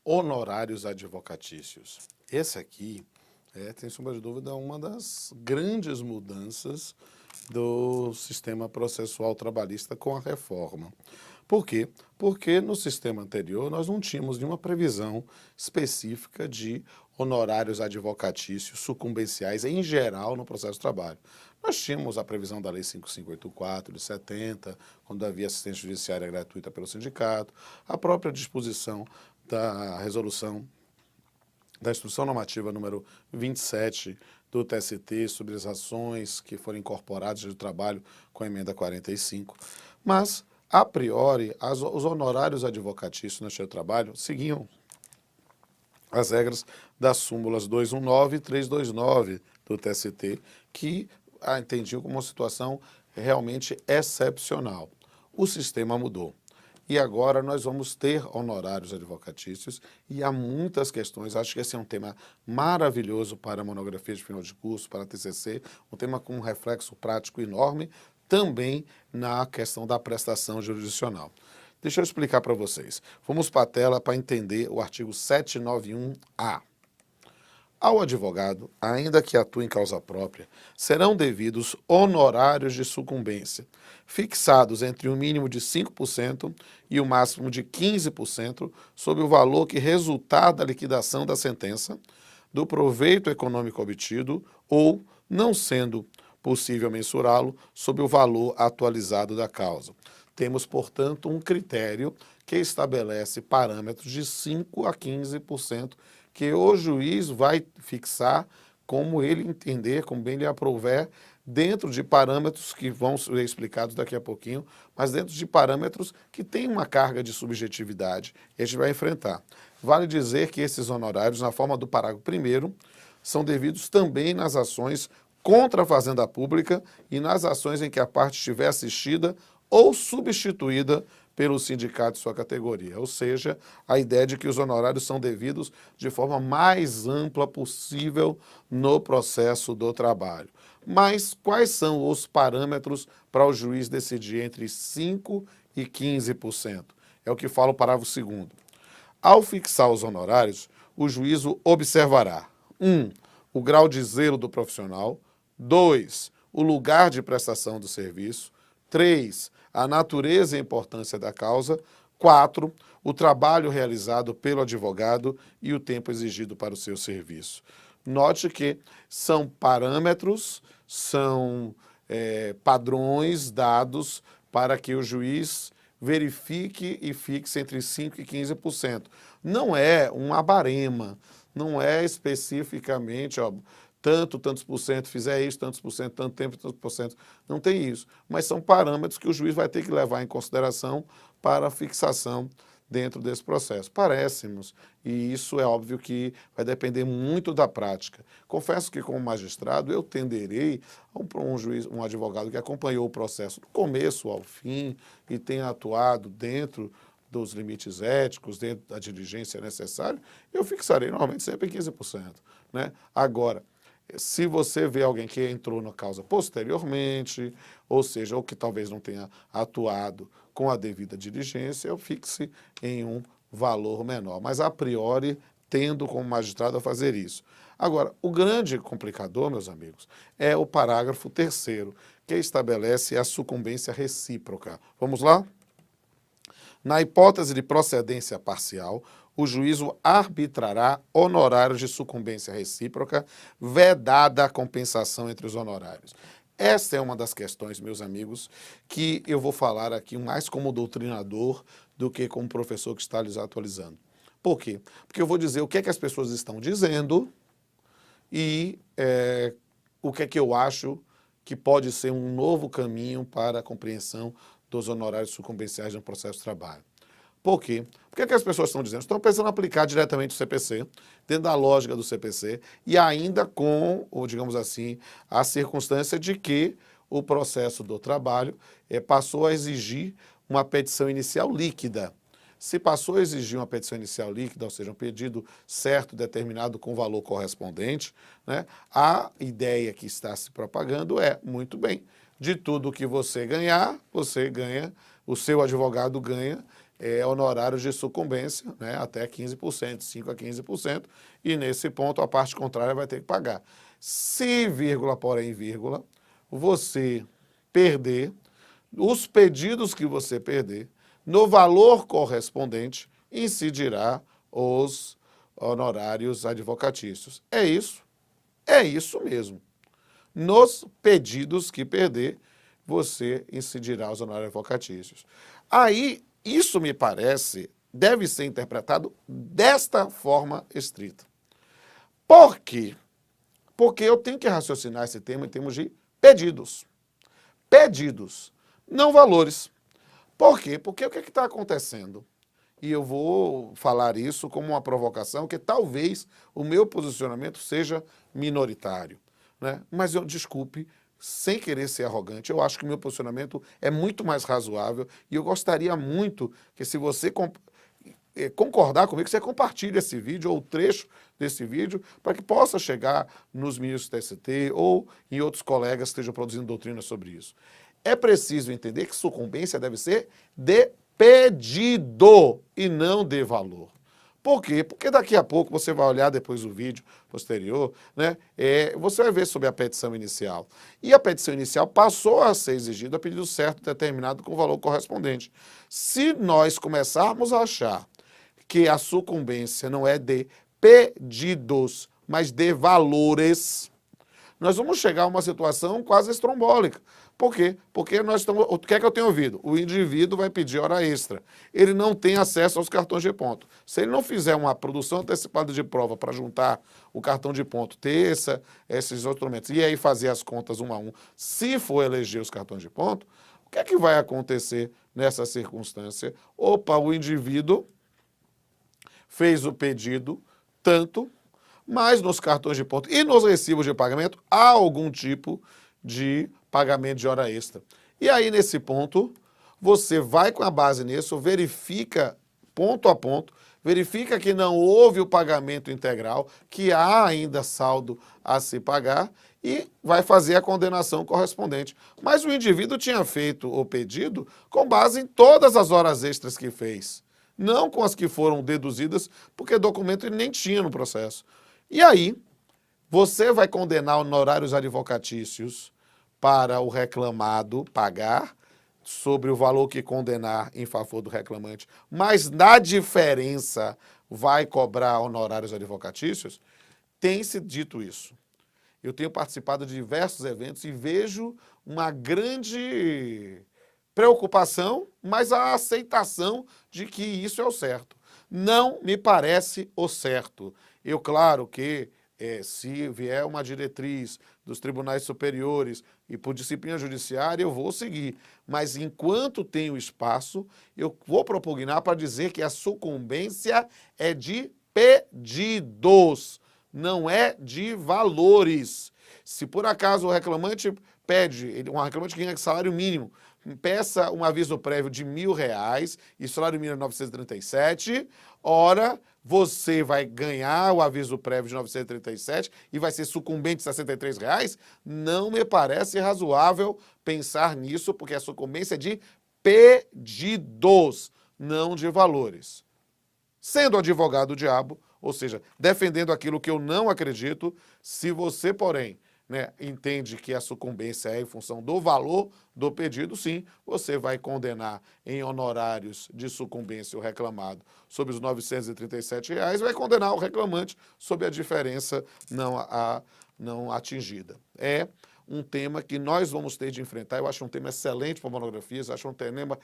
Honorários advocatícios. Esse aqui sem sombra de dúvida, uma das grandes mudanças do sistema processual trabalhista com a reforma. Por quê? Porque no sistema anterior nós não tínhamos nenhuma previsão específica de honorários advocatícios sucumbenciais em geral no processo de trabalho. Nós tínhamos a previsão da Lei 5584 de 70, quando havia assistência judiciária gratuita pelo sindicato, a própria disposição da resolução da Instrução Normativa número 27 do TST sobre as ações que foram incorporadas do trabalho com a emenda 45. Mas, a priori, os honorários advocatícios no Justiça do Trabalho seguiam as regras das súmulas 219 e 329 do TST, que entendiam como uma situação realmente excepcional. O sistema mudou. E agora nós vamos ter honorários advocatícios e há muitas questões. Acho que esse é um tema maravilhoso para a monografia de final de curso, para a TCC, um tema com um reflexo prático enorme, também na questão da prestação jurisdicional. Deixa eu explicar para vocês. Vamos para a tela para entender o artigo 791-A. Ao advogado, ainda que atue em causa própria, serão devidos honorários de sucumbência, fixados entre o mínimo de 5% e o máximo de 15% sobre o valor que resultar da liquidação da sentença, do proveito econômico obtido ou, não sendo possível mensurá-lo, sobre o valor atualizado da causa. Temos, portanto, um critério que estabelece parâmetros de 5% a 15%, que o juiz vai fixar como ele entender, como bem lhe aprouver, dentro de parâmetros que vão ser explicados daqui a pouquinho, mas dentro de parâmetros que têm uma carga de subjetividade, e a gente vai enfrentar. Vale dizer que esses honorários, na forma do parágrafo 1º, são devidos também nas ações contra a fazenda pública e nas ações em que a parte estiver assistida ou substituída pelo sindicato de sua categoria, ou seja, a ideia de que os honorários são devidos de forma mais ampla possível no processo do trabalho. Mas quais são os parâmetros para o juiz decidir entre 5% e 15%? É o que fala o parágrafo 2º. Ao fixar os honorários, o juízo observará 1. O grau de zelo do profissional, 2. O lugar de prestação do serviço, 3. A natureza e a importância da causa. 4. O trabalho realizado pelo advogado e o tempo exigido para o seu serviço. Note que são parâmetros, são padrões dados para que o juiz verifique e fixe entre 5% e 15%. Não é uma barema, não é especificamente, tantos por cento fizer isso, tantos por cento, tanto tempo, tantos por cento. Não tem isso. Mas são parâmetros que o juiz vai ter que levar em consideração para a fixação dentro desse processo. Parece-nos, e isso é óbvio que vai depender muito da prática. Confesso que, como magistrado, eu tenderei a um advogado que acompanhou o processo do começo ao fim e tenha atuado dentro dos limites éticos, dentro da diligência necessária, eu fixarei normalmente sempre em 15%. Né? Agora, se você vê alguém que entrou na causa posteriormente, ou seja, ou que talvez não tenha atuado com a devida diligência, eu fixe em um valor menor. Mas, a priori, tendo como magistrado a fazer isso. Agora, o grande complicador, meus amigos, é o parágrafo 3º, que estabelece a sucumbência recíproca. Vamos lá? Na hipótese de procedência parcial, o juízo arbitrará honorários de sucumbência recíproca, vedada a compensação entre os honorários. Essa é uma das questões, meus amigos, que eu vou falar aqui mais como doutrinador do que como professor que está lhes atualizando. Por quê? Porque eu vou dizer o que é que as pessoas estão dizendo e o que é que eu acho que pode ser um novo caminho para a compreensão dos honorários sucumbenciais no processo de trabalho. Por quê? Por que as pessoas estão dizendo? Estão pensando em aplicar diretamente o CPC, dentro da lógica do CPC, e ainda com, ou digamos assim, a circunstância de que o processo do trabalho passou a exigir uma petição inicial líquida. Se passou a exigir uma petição inicial líquida, ou seja, um pedido certo, determinado com valor correspondente, né, a ideia que está se propagando é, muito bem, de tudo que você ganhar, você ganha, o seu advogado ganha honorários de sucumbência, né, até 15%, 5% a 15%, e nesse ponto a parte contrária vai ter que pagar. Se, vírgula, porém, vírgula, você perder, os pedidos que você perder, no valor correspondente, incidirá os honorários advocatícios. É isso mesmo. Nos pedidos que perder, você incidirá os honorários advocatícios. Aí, isso me parece, deve ser interpretado desta forma estrita. Por quê? Porque eu tenho que raciocinar esse tema em termos de pedidos. Pedidos, não valores. Por quê? Porque o que está acontecendo? E eu vou falar isso como uma provocação, que talvez o meu posicionamento seja minoritário, né? Mas desculpe, sem querer ser arrogante, eu acho que o meu posicionamento é muito mais razoável e eu gostaria muito que, se você concordar comigo, que você compartilhe esse vídeo ou o trecho desse vídeo para que possa chegar nos ministros do TST ou em outros colegas que estejam produzindo doutrina sobre isso. É preciso entender que sucumbência deve ser de pedido e não de valor. Por quê? Porque daqui a pouco você vai olhar depois o vídeo posterior, né? Você vai ver sobre a petição inicial. E a petição inicial passou a ser exigida a pedido certo, determinado com o valor correspondente. Se nós começarmos a achar que a sucumbência não é de pedidos, mas de valores, nós vamos chegar a uma situação quase estrombólica. Por quê? Porque nós estamos... O que é que eu tenho ouvido? O indivíduo vai pedir hora extra. Ele não tem acesso aos cartões de ponto. Se ele não fizer uma produção antecipada de prova para juntar o cartão de ponto, ter esses instrumentos, e aí fazer as contas um a um, se for eleger os cartões de ponto, o que é que vai acontecer nessa circunstância? Opa, o indivíduo fez o pedido tanto, mas nos cartões de ponto e nos recibos de pagamento há algum tipo de pagamento de hora extra. E aí, nesse ponto, você vai com a base nisso, verifica ponto a ponto, verifica que não houve o pagamento integral, que há ainda saldo a se pagar e vai fazer a condenação correspondente. Mas o indivíduo tinha feito o pedido com base em todas as horas extras que fez, não com as que foram deduzidas, porque documento ele nem tinha no processo. E aí, você vai condenar honorários advocatícios para o reclamado pagar sobre o valor que condenar em favor do reclamante, mas na diferença vai cobrar honorários advocatícios? Tem-se dito isso. Eu tenho participado de diversos eventos e vejo uma grande preocupação, mas a aceitação de que isso é o certo. Não me parece o certo. Claro que se vier uma diretriz dos tribunais superiores e por disciplina judiciária, eu vou seguir. Mas enquanto tenho espaço, eu vou propugnar para dizer que a sucumbência é de pedidos, não é de valores. Se por acaso o reclamante pede, um reclamante que ganha salário mínimo, peça um aviso prévio de R$ 1.000 e salário mínimo é 937, ora, você vai ganhar o aviso prévio de 937 e vai ser sucumbente de R$ 63? Não me parece razoável pensar nisso, porque a sucumbência é de pedidos, não de valores. Sendo advogado do diabo, ou seja, defendendo aquilo que eu não acredito, se você, porém, entende que a sucumbência é em função do valor do pedido, sim, você vai condenar em honorários de sucumbência o reclamado sobre os R$ 937, vai condenar o reclamante sobre a diferença não atingida. É um tema que nós vamos ter de enfrentar. Eu acho um tema excelente para monografias, acho um tema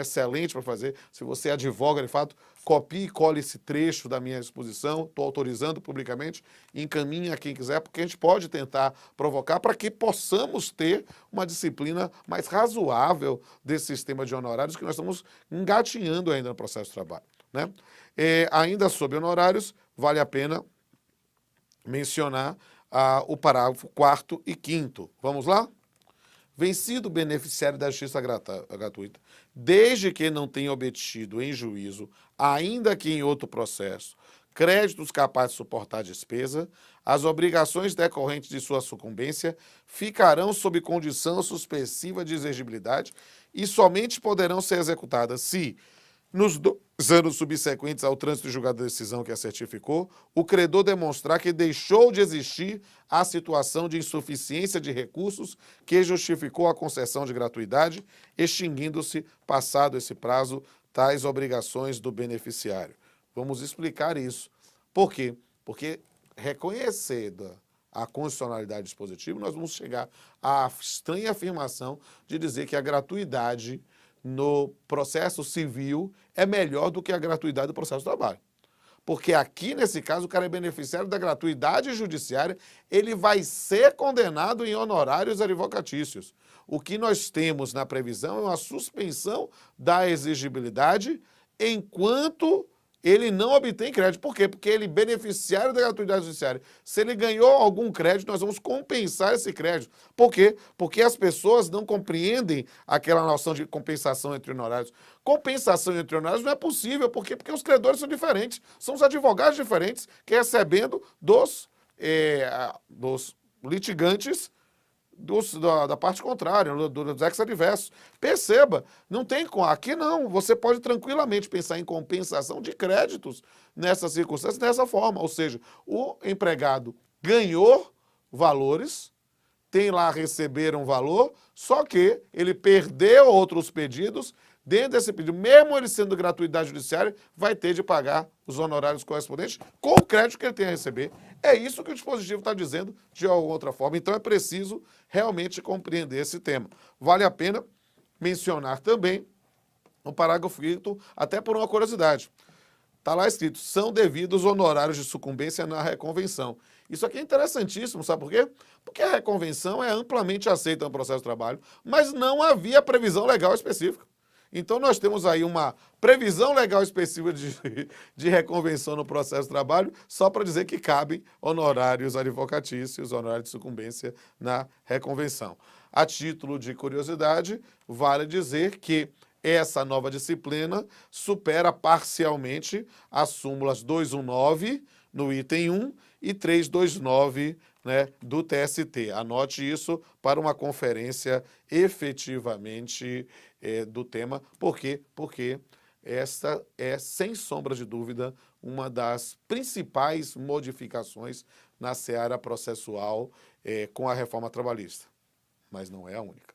excelente para fazer. Se você advoga, de fato, copie e cole esse trecho da minha exposição, estou autorizando publicamente, encaminhe a quem quiser, porque a gente pode tentar provocar para que possamos ter uma disciplina mais razoável desse sistema de honorários que nós estamos engatinhando ainda no processo de trabalho, né? Ainda sobre honorários, vale a pena mencionar o parágrafo 4º e 5º. Vamos lá? Vencido o beneficiário da justiça gratuita, desde que não tenha obtido em juízo, ainda que em outro processo, créditos capazes de suportar a despesa, as obrigações decorrentes de sua sucumbência ficarão sob condição suspensiva de exigibilidade e somente poderão ser executadas se nos 2 anos subsequentes ao trânsito de julgado da decisão que a certificou, o credor demonstrar que deixou de existir a situação de insuficiência de recursos que justificou a concessão de gratuidade, extinguindo-se, passado esse prazo, tais obrigações do beneficiário. Vamos explicar isso. Por quê? Porque reconhecendo a constitucionalidade dispositiva, nós vamos chegar à estranha afirmação de dizer que a gratuidade no processo civil é melhor do que a gratuidade do processo de trabalho. Porque aqui, nesse caso, o cara é beneficiário da gratuidade judiciária, ele vai ser condenado em honorários advocatícios. O que nós temos na previsão é uma suspensão da exigibilidade enquanto ele não obtém crédito. Por quê? Porque ele é beneficiário da gratuidade judiciária. Se ele ganhou algum crédito, nós vamos compensar esse crédito. Por quê? Porque as pessoas não compreendem aquela noção de compensação entre honorários. Compensação entre honorários não é possível. Por quê? Porque os credores são diferentes. São os advogados diferentes que recebendo dos litigantes da parte contrária, dos ex-adversos. Perceba, não tem aqui não, você pode tranquilamente pensar em compensação de créditos nessas circunstâncias dessa forma, ou seja, o empregado ganhou valores, tem lá receber um valor, só que ele perdeu outros pedidos, dentro desse pedido, mesmo ele sendo gratuidade judiciária, vai ter de pagar os honorários correspondentes com o crédito que ele tem a receber. É isso que o dispositivo está dizendo de alguma outra forma. Então é preciso realmente compreender esse tema. Vale a pena mencionar também o parágrafo 5º, até por uma curiosidade. Está lá escrito, são devidos honorários de sucumbência na reconvenção. Isso aqui é interessantíssimo, sabe por quê? Porque a reconvenção é amplamente aceita no processo de trabalho, mas não havia previsão legal específica. Então, nós temos aí uma previsão legal específica de reconvenção no processo de trabalho, só para dizer que cabem honorários advocatícios, honorários de sucumbência na reconvenção. A título de curiosidade, vale dizer que essa nova disciplina supera parcialmente as súmulas 219 no item 1 e 329, né, do TST. Anote isso para uma conferência efetivamente do tema. Por quê? Porque esta é, sem sombra de dúvida, uma das principais modificações na seara processual com a reforma trabalhista. Mas não é a única.